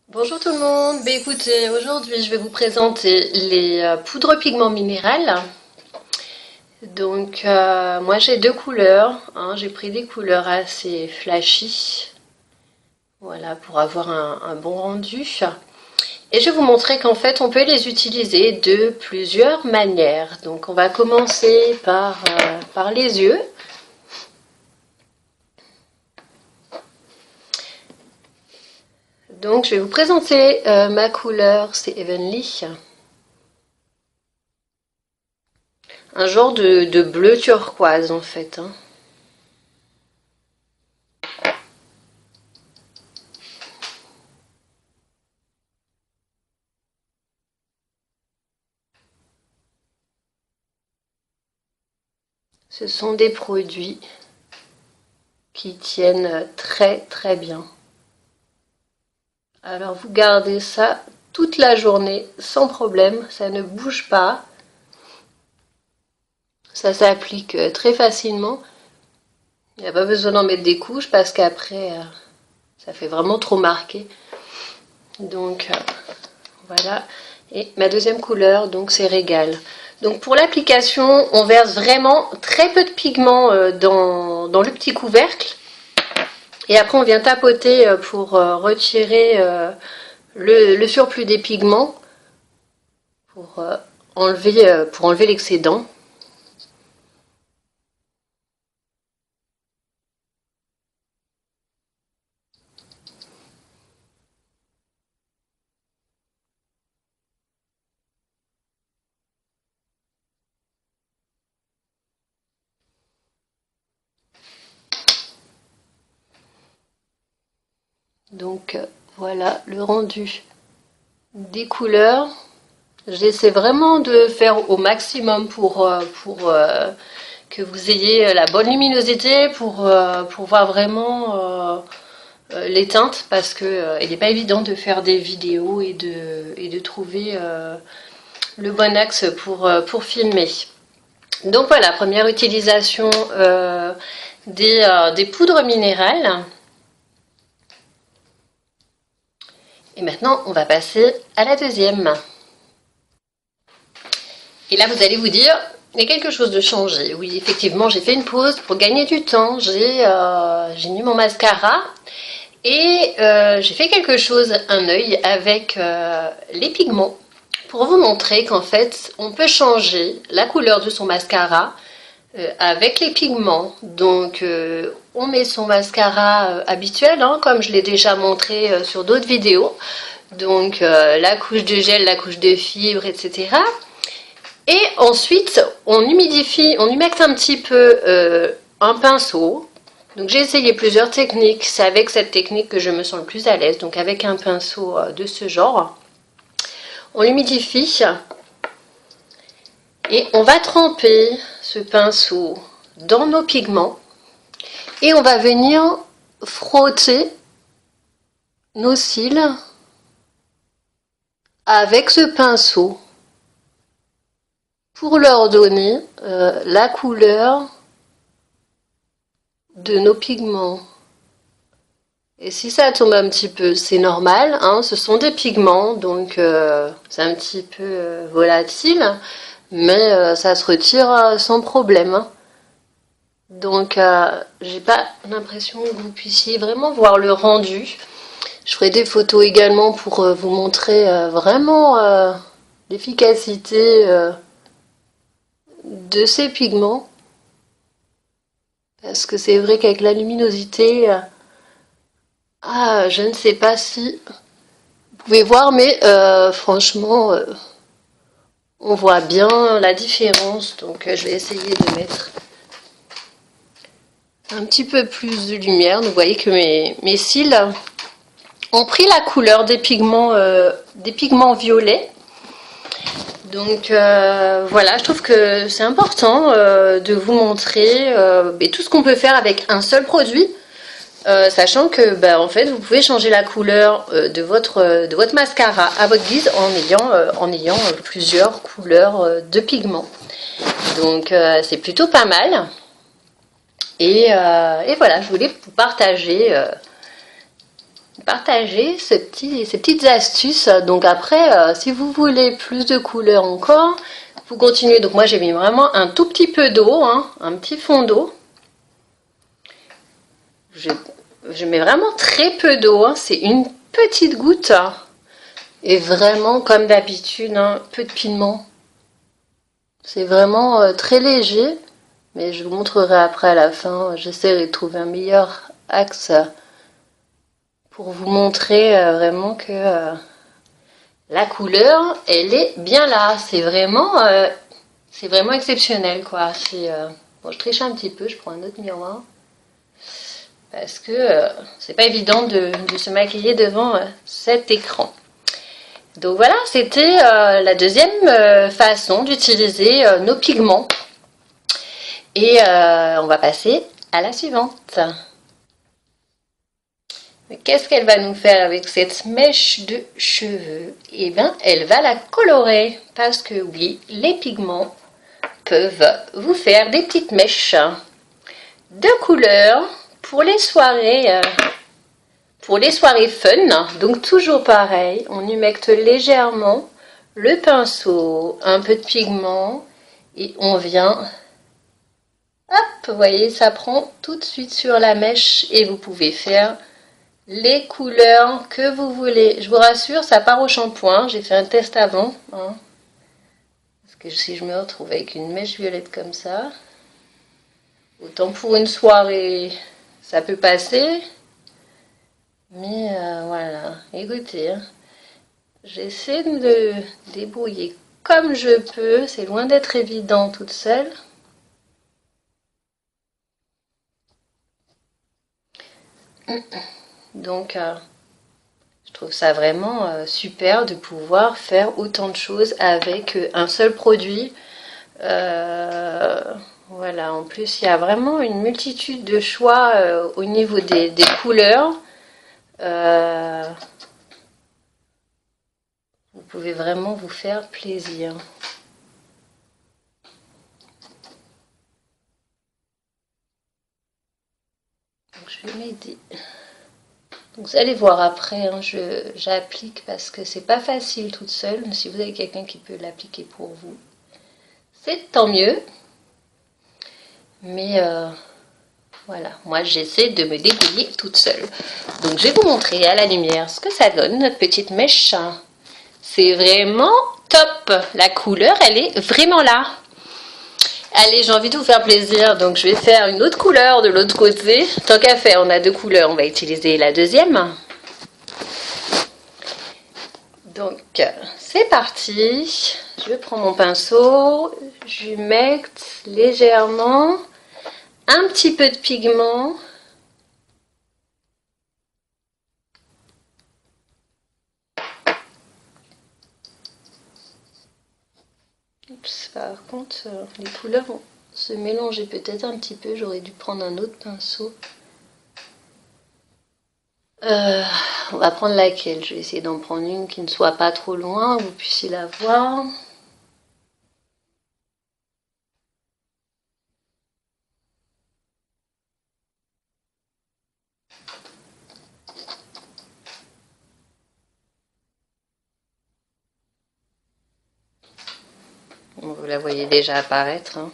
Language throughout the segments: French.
Bonjour tout le monde, écoutez, aujourd'hui je vais vous présenter les poudres pigments minérales. Moi j'ai deux couleurs, hein. J'ai pris des couleurs assez flashy, voilà, pour avoir un bon rendu. Et je vais vous montrer qu'en fait on peut les utiliser de plusieurs manières. Donc on va commencer par les yeux. Donc je vais vous présenter ma couleur, c'est Heavenly. Un genre de bleu turquoise en fait, hein. Ce sont des produits qui tiennent très très bien. Alors vous gardez ça toute la journée sans problème, ça ne bouge pas. Ça s'applique très facilement. Il n'y a pas besoin d'en mettre des couches parce qu'après ça fait vraiment trop marqué. Voilà. Et ma deuxième couleur, donc c'est Régal. Donc pour l'application, on verse vraiment très peu de pigments dans le petit couvercle. Et après on vient tapoter pour retirer le surplus des pigments, pour enlever l'excédent. Donc voilà le rendu des couleurs. J'essaie vraiment de faire au maximum pour que vous ayez la bonne luminosité pour voir vraiment les teintes parce que il n'est pas évident de faire des vidéos et de trouver le bon axe pour filmer. Donc voilà, première utilisation des poudres minérales. Et maintenant, on va passer à la deuxième. Et là, vous allez vous dire, il y a quelque chose de changé. Oui, effectivement, j'ai fait une pause pour gagner du temps. J'ai mis mon mascara et j'ai fait quelque chose, un œil, avec les pigments pour vous montrer qu'en fait, on peut changer la couleur de son mascara avec les pigments. Donc, on met son mascara habituel, hein, comme je l'ai déjà montré sur d'autres vidéos. Donc, la couche de gel, la couche de fibre, etc. Et ensuite, on humidifie, on humecte un petit peu un pinceau. Donc j'ai essayé plusieurs techniques, c'est avec cette technique que je me sens le plus à l'aise, donc avec un pinceau de ce genre. On l'humidifie et on va tremper ce pinceau dans nos pigments et on va venir frotter nos cils avec ce pinceau pour leur donner la couleur de nos pigments. Et si ça tombe un petit peu, c'est normal, hein, ce sont des pigments, donc c'est un petit peu volatile, mais ça se retire sans problème, hein. Donc j'ai pas l'impression que vous puissiez vraiment voir le rendu. Je ferai des photos également pour vous montrer vraiment l'efficacité de ces pigments. Parce que c'est vrai qu'avec la luminosité, je ne sais pas si vous pouvez voir, mais franchement, on voit bien la différence. Donc je vais essayer de mettre un petit peu plus de lumière. Donc vous voyez que mes cils ont pris la couleur des pigments violets. Donc voilà, je trouve que c'est important de vous montrer tout ce qu'on peut faire avec un seul produit. Sachant que en fait vous pouvez changer la couleur de votre mascara à votre guise en ayant plusieurs couleurs de pigments. Donc c'est plutôt pas mal. Et voilà, je voulais vous partager partager ces petites astuces. Donc après, si vous voulez plus de couleurs encore, vous continuez. Donc moi j'ai mis vraiment un tout petit peu d'eau, hein, un petit fond d'eau. Je mets vraiment très peu d'eau, hein, c'est une petite goutte. Hein, et vraiment comme d'habitude, hein, peu de pigment. C'est vraiment très léger, mais je vous montrerai après à la fin. J'essaierai de trouver un meilleur axe pour vous montrer vraiment que la couleur, elle est bien là. C'est vraiment exceptionnel, quoi. Bon, je triche un petit peu, je prends un autre miroir parce que c'est pas évident de se maquiller devant cet écran. Donc voilà, c'était la deuxième façon d'utiliser nos pigments. Et on va passer à la suivante. Qu'est-ce qu'elle va nous faire avec cette mèche de cheveux? Eh bien, elle va la colorer. Parce que oui, les pigments peuvent vous faire des petites mèches de couleur pour les soirées. Pour les soirées fun, donc toujours pareil, on humecte légèrement le pinceau, un peu de pigment et on vient, hop, vous voyez, ça prend tout de suite sur la mèche et vous pouvez faire les couleurs que vous voulez. Je vous rassure, ça part au shampoing, j'ai fait un test avant, hein, parce que si je me retrouve avec une mèche violette comme ça, autant pour une soirée, ça peut passer, mais voilà, écoutez, hein. J'essaie de me débrouiller comme je peux. C'est loin d'être évident toute seule. Donc, je trouve ça vraiment super de pouvoir faire autant de choses avec un seul produit. Voilà, en plus, il y a vraiment une multitude de choix au niveau des couleurs. Vous pouvez vraiment vous faire plaisir. Donc, je vais m'aider. Donc, vous allez voir après, hein, j'applique parce que c'est pas facile toute seule. Si vous avez quelqu'un qui peut l'appliquer pour vous, c'est tant mieux. Mais voilà, moi j'essaie de me débrouiller toute seule. Donc je vais vous montrer à la lumière ce que ça donne, notre petite mèche. C'est vraiment top. La couleur, elle est vraiment là. Allez, j'ai envie de vous faire plaisir, donc je vais faire une autre couleur de l'autre côté. Tant qu'à faire, on a deux couleurs, on va utiliser la deuxième. Donc, c'est parti. Je prends mon pinceau, j'humecte légèrement, un petit peu de pigment. Oups, par contre, les couleurs vont se mélanger peut-être un petit peu. J'aurais dû prendre un autre pinceau. Euh, on va prendre laquelle? Je vais essayer d'en prendre une qui ne soit pas trop loin, vous puissiez la voir. Vous la voyez déjà apparaître. Hein.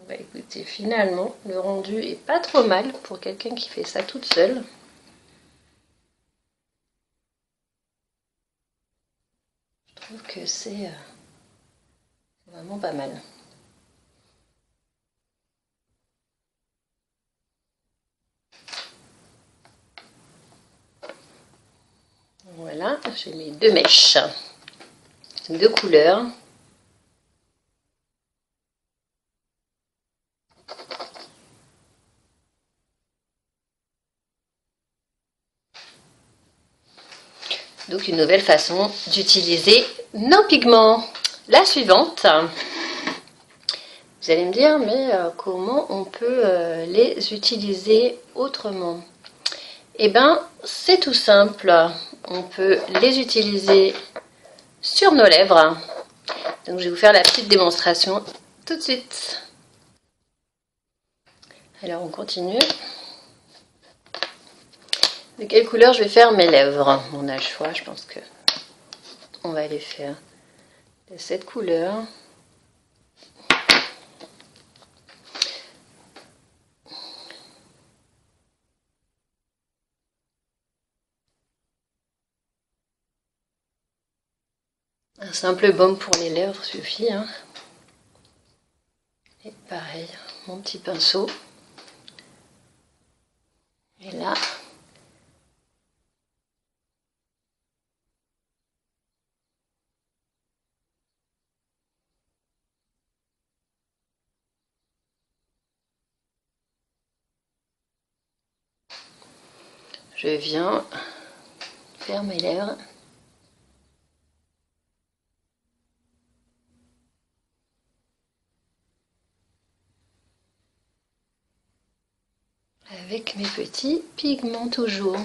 Bah écoutez, finalement, le rendu est pas trop mal pour quelqu'un qui fait ça toute seule. Je trouve que c'est vraiment pas mal. Voilà, j'ai mis deux mèches, deux couleurs. Donc une nouvelle façon d'utiliser nos pigments. La suivante, vous allez me dire, mais comment on peut les utiliser autrement? Eh bien, c'est tout simple. On peut les utiliser sur nos lèvres. Donc je vais vous faire la petite démonstration tout de suite. Alors on continue. De quelle couleur je vais faire mes lèvres? On a le choix, je pense que on va les faire de cette couleur. Un simple baume pour les lèvres suffit, hein. Et pareil, mon petit pinceau. Et là, je viens faire mes lèvres. Avec mes petits pigments toujours.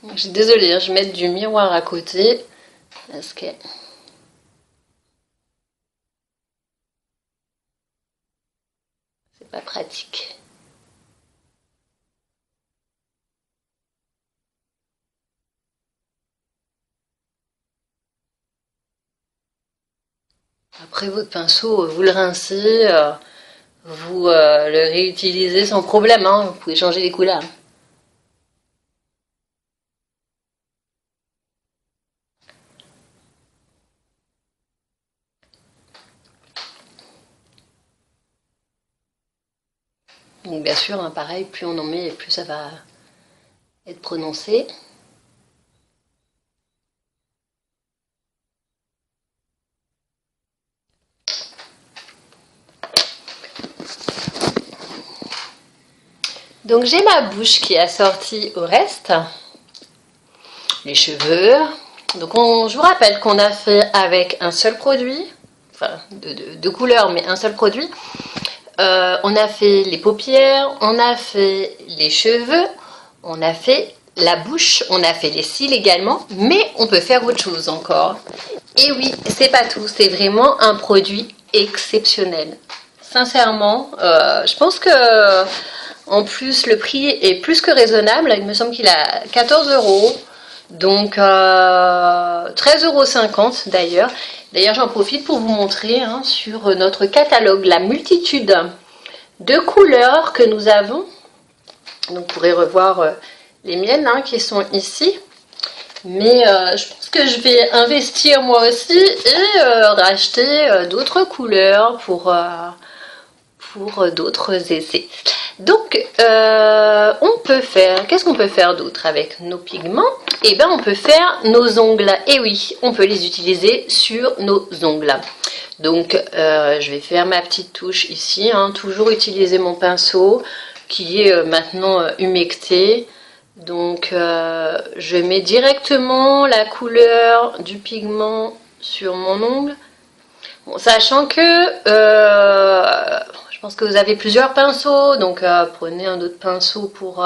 Je suis désolée, je vais mettre du miroir à côté parce que c'est pas pratique. Après votre pinceau, vous le rincez, vous le réutilisez sans problème, hein. Vous pouvez changer les couleurs. Donc bien sûr, hein, pareil, plus on en met, plus ça va être prononcé. Donc j'ai ma bouche qui est assortie au reste. Les cheveux. Donc je vous rappelle qu'on a fait avec un seul produit, enfin deux couleurs mais un seul produit. On a fait les paupières, on a fait les cheveux, on a fait la bouche, on a fait les cils également, mais on peut faire autre chose encore. Et oui, c'est pas tout, c'est vraiment un produit exceptionnel. Sincèrement, je pense que en plus le prix est plus que raisonnable. Il me semble qu'il a 14 €. Donc 13,50 € d'ailleurs. D'ailleurs, j'en profite pour vous montrer hein, sur notre catalogue la multitude de couleurs que nous avons. Donc, vous pourrez revoir les miennes hein, qui sont ici. Mais je pense que je vais investir moi aussi et racheter d'autres couleurs pour d'autres essais. Donc, on peut faire, qu'est-ce qu'on peut faire d'autre avec nos pigments? Eh bien, on peut faire nos ongles. Et oui, on peut les utiliser sur nos ongles. Donc, je vais faire ma petite touche ici. Hein, toujours utiliser mon pinceau qui est maintenant humecté. Donc, je mets directement la couleur du pigment sur mon ongle. Bon, sachant que je pense que vous avez plusieurs pinceaux, donc prenez un autre pinceau pour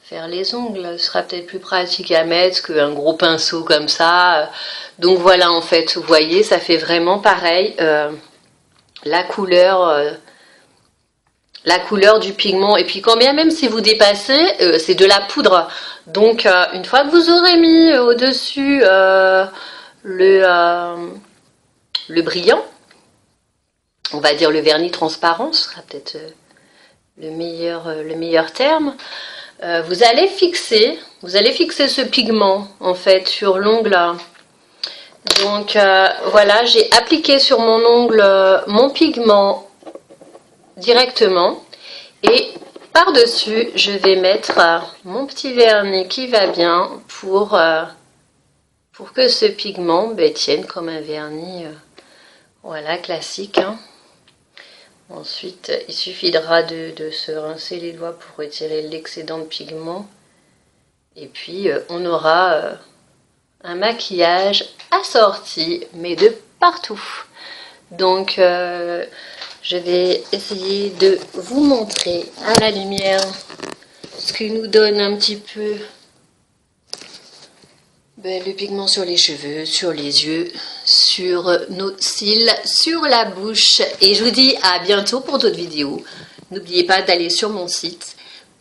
faire les ongles. Ce sera peut-être plus pratique à mettre qu'un gros pinceau comme ça. Donc voilà, en fait, vous voyez, ça fait vraiment pareil. La couleur du pigment. Et puis quand bien même si vous dépassez, c'est de la poudre. Donc une fois que vous aurez mis au-dessus le brillant, on va dire le vernis transparent, ce sera peut-être le meilleur terme, vous allez fixer ce pigment en fait sur l'ongle. Donc voilà, j'ai appliqué sur mon ongle mon pigment directement et par-dessus je vais mettre mon petit vernis qui va bien pour que ce pigment tienne comme un vernis Voilà, classique, hein. Ensuite, il suffira de se rincer les doigts pour retirer l'excédent de pigment. Et puis, on aura un maquillage assorti, mais de partout. Donc, je vais essayer de vous montrer à la lumière ce qui nous donne un petit peu le pigment sur les cheveux, sur les yeux, sur nos cils, sur la bouche. Et je vous dis à bientôt pour d'autres vidéos. N'oubliez pas d'aller sur mon site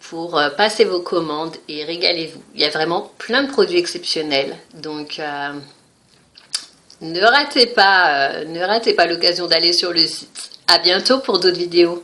pour passer vos commandes et régalez-vous. Il y a vraiment plein de produits exceptionnels. Donc, ne ratez pas l'occasion d'aller sur le site. À bientôt pour d'autres vidéos.